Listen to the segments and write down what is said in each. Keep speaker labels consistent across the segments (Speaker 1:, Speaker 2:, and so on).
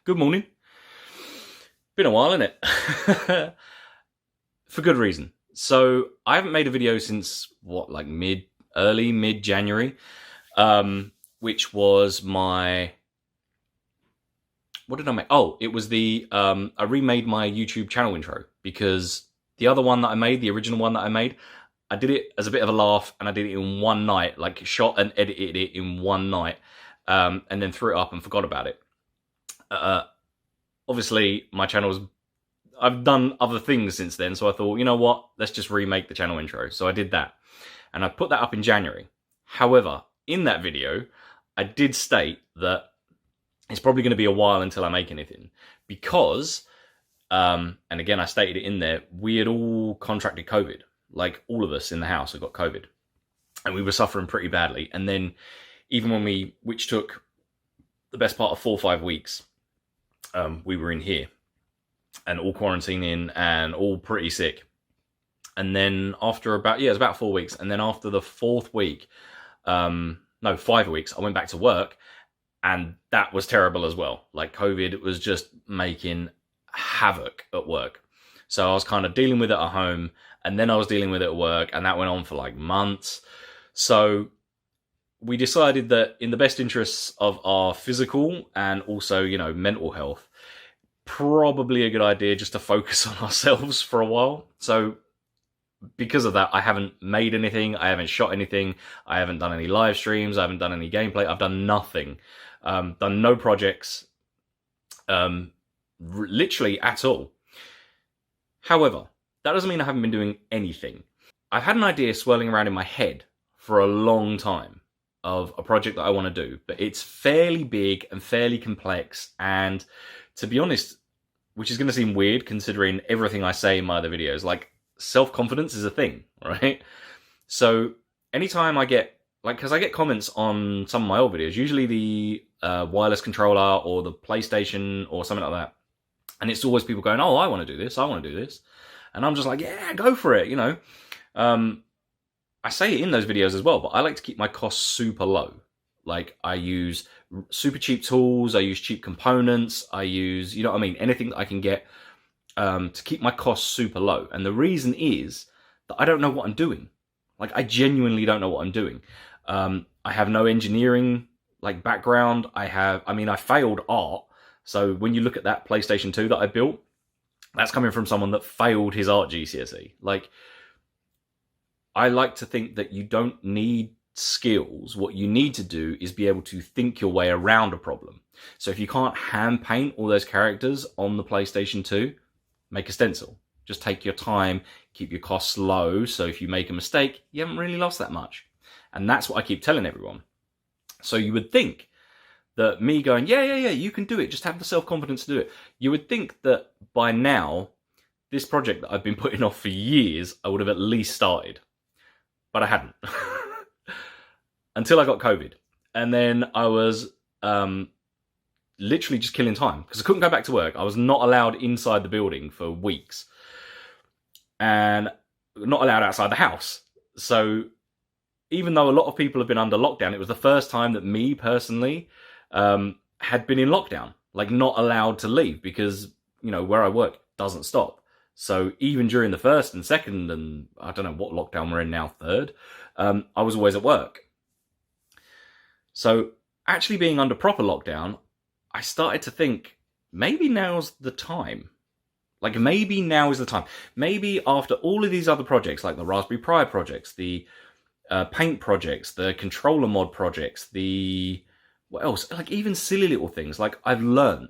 Speaker 1: Good morning. Been a while, innit? For good reason. So I haven't made a video since like early mid January, which was my. What did I make? Oh, it was I remade my YouTube channel intro because the other one that I made, the original one that I made, I did it as a bit of a laugh and I did it in one night, like shot and edited it in one night, and then threw it up and forgot about it. Obviously, my channel's. I've done other things since then, so I thought, you know what? Let's just remake the channel intro. So I did that, and I put that up in January. However, in that video, I did state that it's probably going to be a while until I make anything because, and again, I stated it in there, we had all contracted COVID. Like all of us in the house had got COVID, and we were suffering pretty badly. And then, even when which took the best part of 4 or 5 weeks. We were in here and all quarantining and all pretty sick. And then after it was about 4 weeks. And then after the 4th week, 5 weeks, I went back to work and that was terrible as well. Like COVID was just making havoc at work. So I was kind of dealing with it at home and then I was dealing with it at work and that went on for like months. So we decided that in the best interests of our physical and also, mental health, probably a good idea just to focus on ourselves for a while. So because of that, I haven't made anything. I haven't shot anything. I haven't done any live streams. I haven't done any gameplay. I've done nothing. Done no projects, literally at all. However, that doesn't mean I haven't been doing anything. I've had an idea swirling around in my head for a long time of a project that I want to do, but it's fairly big and fairly complex, and to be honest, which is going to seem weird considering everything I say in my other videos, like self-confidence is a thing, right? So anytime I get, because I get comments on some of my old videos, usually the wireless controller or the PlayStation or something like that, and it's always people going, oh, I want to do this, I want to do this, and I'm just like, yeah, go for it, I say it in those videos as well, but I like to keep my costs super low. Like I use super cheap tools, I use cheap components, I use, anything that I can get to keep my costs super low. And the reason is that I don't know what I'm doing. Like I genuinely don't know what I'm doing. I have no engineering background. I failed art. So when you look at that PlayStation 2 that I built, that's coming from someone that failed his art GCSE. I like to think that you don't need skills. What you need to do is be able to think your way around a problem. So if you can't hand paint all those characters on the PlayStation 2, make a stencil. Just take your time, keep your costs low, so if you make a mistake, you haven't really lost that much. And that's what I keep telling everyone. So you would think that me going, yeah, you can do it, just have the self-confidence to do it. You would think that by now, this project that I've been putting off for years, I would have at least started. But I hadn't. Until I got COVID. And then I was literally just killing time because I couldn't go back to work. I was not allowed inside the building for weeks. And not allowed outside the house. So even though a lot of people have been under lockdown, it was the first time that me personally had been in lockdown. Not allowed to leave because, where I work doesn't stop. So even during the first and second, and I don't know what lockdown we're in now, third, I was always at work. So actually being under proper lockdown, I started to think, maybe now's the time. Maybe now is the time. Maybe after all of these other projects, like the Raspberry Pi projects, the paint projects, the controller mod projects, what else? Even silly little things. I've learned.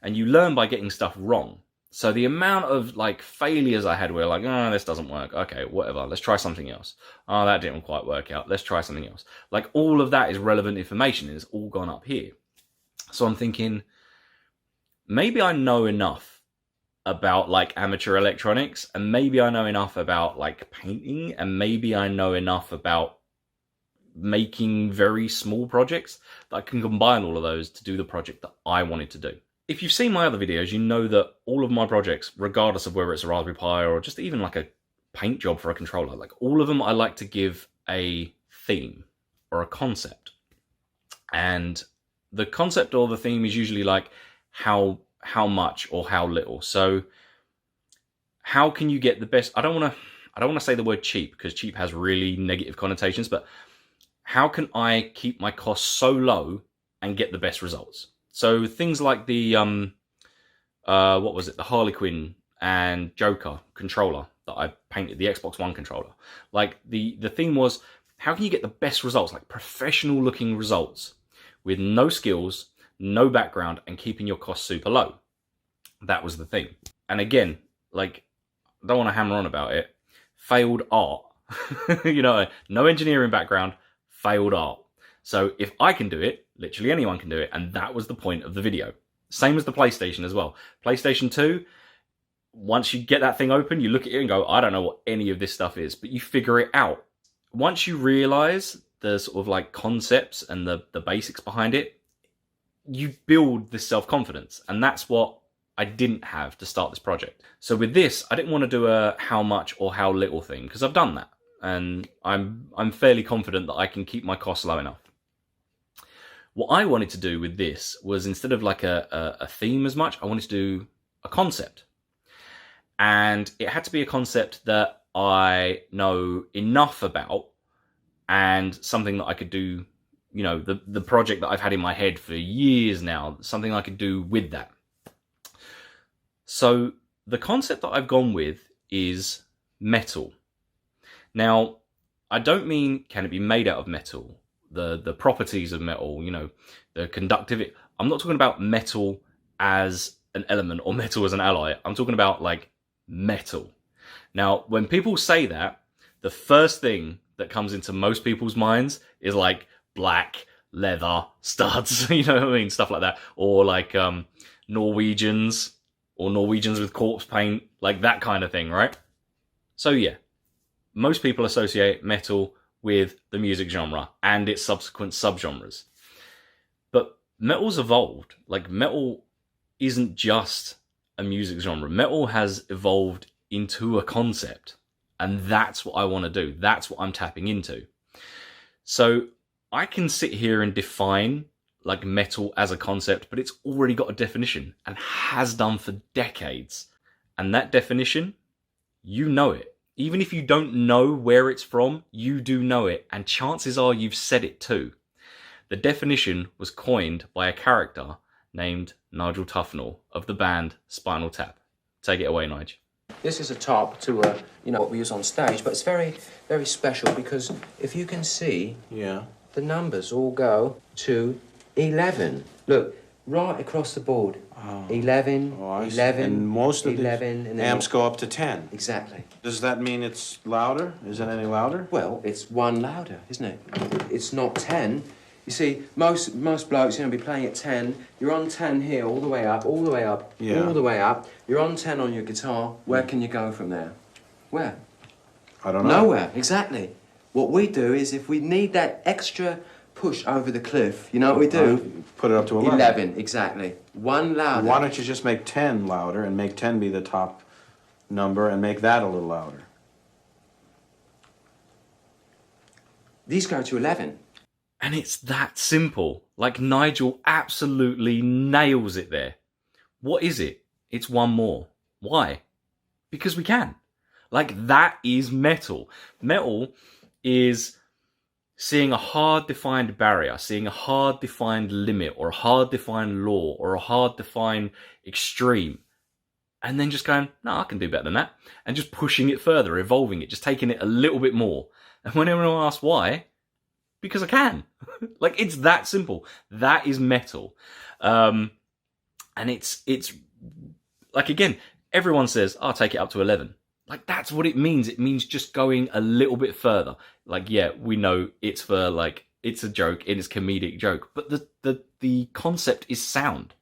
Speaker 1: And you learn by getting stuff wrong. So the amount of failures I had were this doesn't work. Okay, whatever. Let's try something else. Oh, that didn't quite work out. Let's try something else. All of that is relevant information. It's all gone up here. So I'm thinking, maybe I know enough about amateur electronics, and maybe I know enough about painting, and maybe I know enough about making very small projects that I can combine all of those to do the project that I wanted to do. If you've seen my other videos, you know that all of my projects, regardless of whether it's a Raspberry Pi or just even a paint job for a controller, all of them I like to give a theme or a concept. And the concept or the theme is usually how much or how little. So how can you get the best? I don't want to say the word cheap, because cheap has really negative connotations, but how can I keep my costs so low and get the best results? So things like the what was it, the Harley Quinn and Joker controller that I painted, the Xbox One controller. Like the theme was, how can you get the best results, like professional looking results, with no skills, no background, and keeping your costs super low? That was the thing. And again, like, I don't want to hammer on about it. Failed art. You know, no engineering background, failed art. So if I can do it, literally anyone can do it. And that was the point of the video. Same as the PlayStation as well. PlayStation 2, once you get that thing open, you look at it and go, I don't know what any of this stuff is, but you figure it out. Once you realize the sort of like concepts and the basics behind it, you build this self-confidence. And that's what I didn't have to start this project. So with this, I didn't want to do a how much or how little thing, because I've done that. And I'm fairly confident that I can keep my costs low enough. What I wanted to do with this was, instead of like a theme as much, I wanted to do a concept. And it had to be a concept that I know enough about, and something that I could do, you know, the project that I've had in my head for years now, something I could do with that. So the concept that I've gone with is metal. Now, I don't mean can it be made out of metal, the properties of metal, you know, the conductivity. I'm not talking about metal as an element or metal as an alloy. I'm talking about like metal. Now, when people say that, the first thing that comes into most people's minds is like black leather studs, you know what I mean? Stuff like that. Or like Norwegians, or Norwegians with corpse paint, like that kind of thing, right? So yeah, most people associate metal with the music genre and its subsequent subgenres. But metal's evolved. Like, metal isn't just a music genre. Metal has evolved into a concept. And that's what I want to do. That's what I'm tapping into. So I can sit here and define like metal as a concept, but it's already got a definition and has done for decades. And that definition, you know it. Even if you don't know where it's from, you do know it. And chances are you've said it too. The definition was coined by a character named Nigel Tufnell of the band Spinal Tap. Take it away, Nigel.
Speaker 2: This is a top to what we use on stage, but it's very, very special because if you can see, the numbers all go to 11. Look, right across the board. 11, 11,
Speaker 3: and most of
Speaker 2: 11,
Speaker 3: the
Speaker 2: and
Speaker 3: amps go up to 10.
Speaker 2: Exactly.
Speaker 3: Does that mean it's louder? Is it any louder?
Speaker 2: Well, it's one louder, isn't it? It's not 10. You see, most blokes, be playing at 10. You're on 10 here, all the way up, all the way up, all the way up. You're on 10 on your guitar. Where can you go from there? Where?
Speaker 3: I don't know.
Speaker 2: Nowhere, exactly. What we do is, if we need that extra push over the cliff, you know what we do?
Speaker 3: Put it up to 11.
Speaker 2: 11, exactly. One louder.
Speaker 3: Why don't you just make 10 louder and make 10 be the top number and make that a little louder?
Speaker 2: These go to 11.
Speaker 1: And it's that simple. Like, Nigel absolutely nails it there. What is it? It's one more. Why? Because we can. Like, that is metal. Metal is seeing a hard-defined barrier, seeing a hard-defined limit, or a hard-defined law, or a hard-defined extreme, and then just going, no, I can do better than that, and just pushing it further, evolving it, just taking it a little bit more. And when everyone asks why, because I can. Like, it's that simple. That is metal. And it's like, again, everyone says, I'll take it up to 11. Like, that's what it means. It means just going a little bit further. Like, yeah, we know it's for, like, it's a joke, it is a comedic joke, but the concept is sound.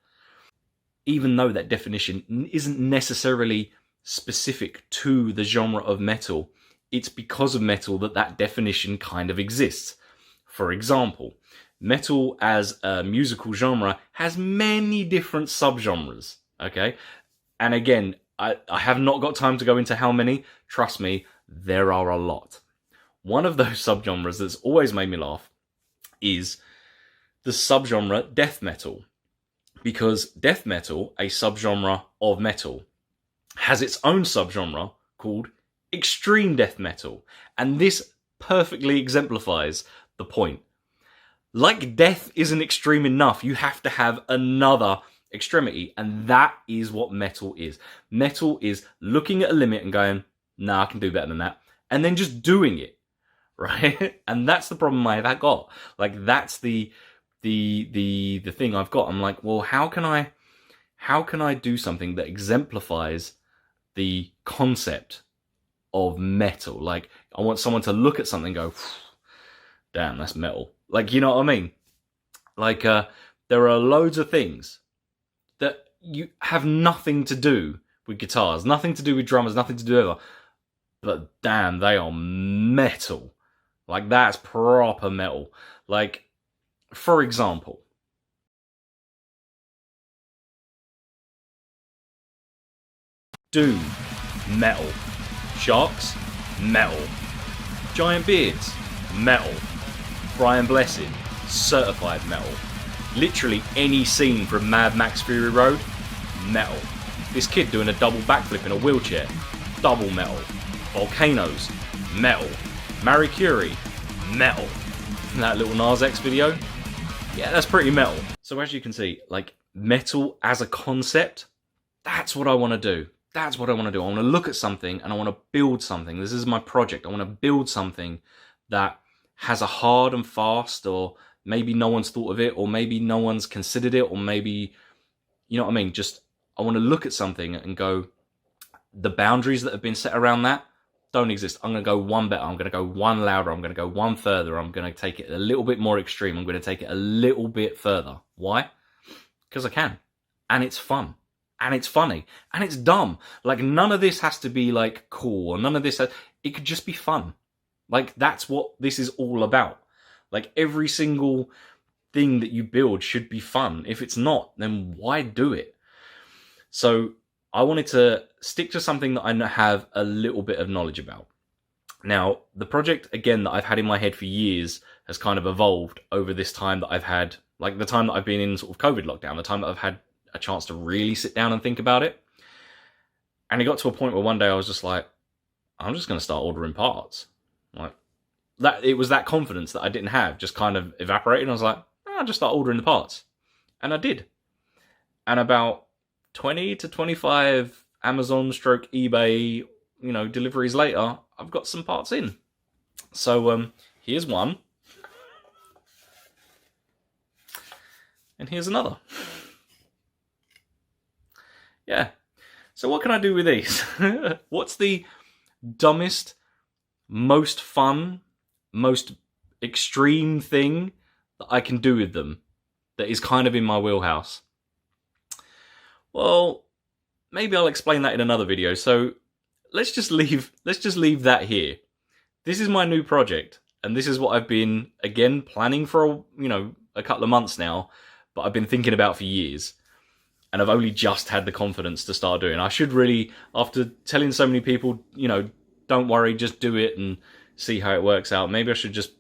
Speaker 1: Even though that definition isn't necessarily specific to the genre of metal, it's because of metal that definition kind of exists. For example, metal as a musical genre has many different subgenres, okay? And again, I have not got time to go into how many. Trust me, there are a lot. One of those subgenres that's always made me laugh is the subgenre death metal. because death metal, a subgenre of metal, has its own subgenre called extreme death metal. And this perfectly exemplifies the point. Like death isn't extreme enough, you have to have another extremity, and that is what metal is. Metal is looking at a limit and going, nah, I can do better than that, and then just doing it, right? And that's the problem I've got. Like, that's the thing I've got. I'm like, well, how can I do something that exemplifies the concept of metal? Like, I want someone to look at something and go, damn, that's metal. Like, you know what I mean? Like, there are loads of things that you have nothing to do with guitars, nothing to do with drummers, nothing to do ever. But damn, they are metal. Like, that's proper metal. Like, for example, Doom, metal. Sharks, metal. Giant Beards, metal. Brian Blessed, certified metal. Literally any scene from Mad Max Fury Road, metal. This kid doing a double backflip in a wheelchair, double metal. Volcanoes, metal. Marie Curie, metal. And that little Nas X video, yeah, that's pretty metal. So as you can see, like, metal as a concept, that's what I want to do. That's what I want to do. I want to look at something and I want to build something. This is my project. I want to build something that has a hard and fast, or maybe no one's thought of it, or maybe no one's considered it, or maybe, you know what I mean? Just, I want to look at something and go, the boundaries that have been set around that don't exist. I'm going to go one better. I'm going to go one louder. I'm going to go one further. I'm going to take it a little bit more extreme. I'm going to take it a little bit further. Why? Because I can. And it's fun. And it's funny. And it's dumb. Like, none of this has to be, like, cool. Or none of this it could just be fun. Like, that's what this is all about. Like, every single thing that you build should be fun. If it's not, then why do it? So I wanted to stick to something that I have a little bit of knowledge about. Now, the project, again, that I've had in my head for years has kind of evolved over this time that I've had, like the time that I've been in sort of COVID lockdown, the time that I've had a chance to really sit down and think about it. And it got to a point where one day I was just like, I'm just going to start ordering parts. Like, that, it was that confidence that I didn't have just kind of evaporated. And I was like, I'll just start ordering the parts. And I did. And about 20 to 25 Amazon / eBay, deliveries later, I've got some parts in. So here's one. And here's another. Yeah. So what can I do with these? What's the dumbest, most fun, most extreme thing that I can do with them that is kind of in my wheelhouse? Well, maybe I'll explain that in another video. So let's just leave that here. This is my new project, and this is what I've been, again, planning for a couple of months now, but I've been thinking about for years. And I've only just had the confidence to start doing. I should really, after telling so many people, don't worry, just do it and see how it works out. Maybe I should just,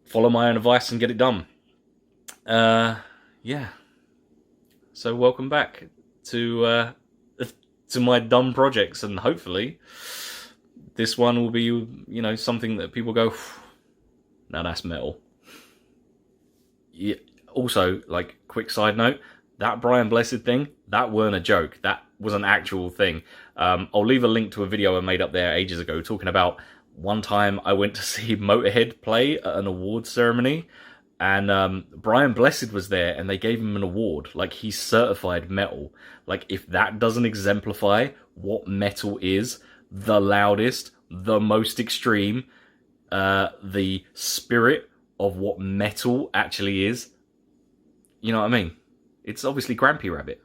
Speaker 1: follow my own advice and get it done. Yeah. So welcome back to my dumb projects, and hopefully this one will be, something that people go, now that's metal. Yeah. Also, like, quick side note, that Brian Blessed thing, that weren't a joke. That was an actual thing. I'll leave a link to a video I made up there ages ago talking about one time I went to see Motorhead play at an awards ceremony, and Brian Blessed was there, and they gave him an award. Like, he's certified metal. Like, if that doesn't exemplify what metal is, the loudest, the most extreme, the spirit of what metal actually is, you know what I mean? It's obviously Grampy Rabbit.